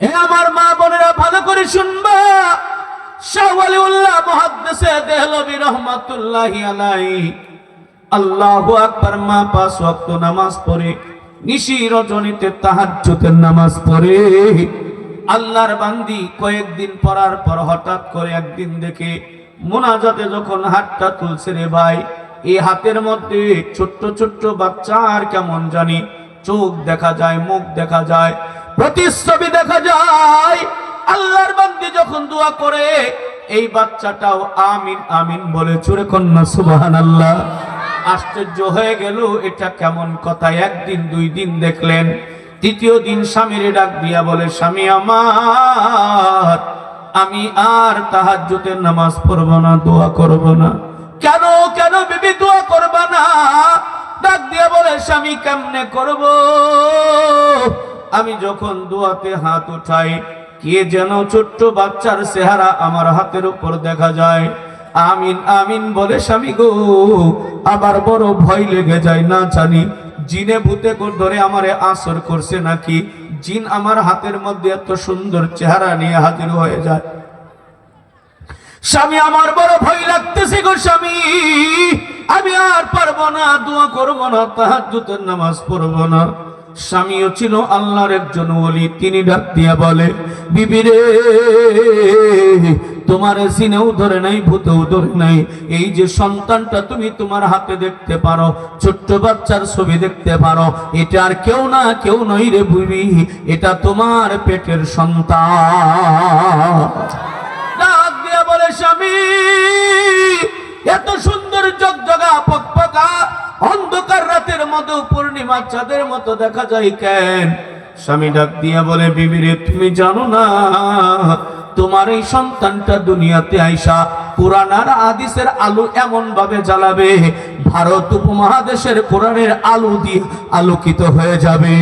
হে আমার মা বোনেরা, ভালো করে শুনবা। শাহ ওয়ালিউল্লাহ মুহাদ্দিসে দেহলভী রাহমাতুল্লাহি আলাইহি আল্লাহু আকবার মা 5 ওয়াক্ত নামাজ পড়ে, নিশি রজনীতে তাহাজ্জুদের নামাজ পড়ে। আল্লাহর বান্দি কয়েকদিন পড়ার পর হঠাৎ করে একদিন দেখে মুনাজাতে যখন হাতটা তুলছে, রে ভাই, এই হাতের মধ্যে ছোট্ট ছোট্ট বাচ্চার কেমন জানি চোখ দেখা যায়, মুখ দেখা যায়, প্রতিচ্ছবি দেখা যায়। আল্লাহর বান্দি যখন দোয়া করে, এই বাচ্চাটাও আমিন আমিন বলে জোরে কন্যা সুবহানাল্লাহ। আশ্চর্য হয়ে গেল, এটা কেমন কথা। একদিন 2 দিন দেখলেন, তৃতীয় দিন স্বামীরে ডাক দিয়া বলে, স্বামী আমার, আমি আর তাহাজ্জুদের নামাজ পড়ব না, দোয়া করব না। কেন কেন বিবি দোয়া করবা না? ডাক দিয়া বলে, স্বামী কেমনে করব? আমি যখন দোয়াতে হাত উঠাই, কে যেন ছোট্ট বাচ্চার চেহারা আমার হাতের উপর দেখা যায়। আমিন আমিন বলে স্বামী গো, আবার বড় ভয় লেগে যায়, না জানি জিনে ভূতে ধরে আমারে আসর করছে নাকি। জিন আমার হাতের মধ্যে এত সুন্দর চেহারা নিয়ে হাজির হয়ে যায়। স্বামী আমার বড় ভয় লাগতেছে গো স্বামী, আমি আর পারবো না, দোয়া করবো না, তাহাজ্জুদের নামাজ পড়বো না। স্বামীও ছিল আল্লাহর একজন ওলি। তিনি ডাক দিয়া বলে, বিবি রে, তোমার সিনেও ধরে নাই, ভূতেও ধরে নাই। এই যে সন্তানটা তুমি তোমার হাতে দেখতে পারো, ছোট্ট বাচ্চার ছবি দেখতে পারো, এটা আর কেউ না, কেউ নই রে বিবি, এটা তোমার পেটের সন্তান। ডাক দিয়া বলে, স্বামী এত সুন্দর জগজগা পকপকা অন্ধকার রাতের মতো পূর্ণিমা চাঁদের মতো দেখা যায় কেন? স্বামী ডাক দিয়া বলে, বিবি রে, তুমি জানো না, তোমার এই সন্তানটা দুনিয়াতে আইসা কুরআন আর হাদিসের আলো এমন ভাবে জ্বালাবে, ভারত উপমহাদেশের কোরআনের আলো দিয়ে আলোকিত হয়ে যাবে।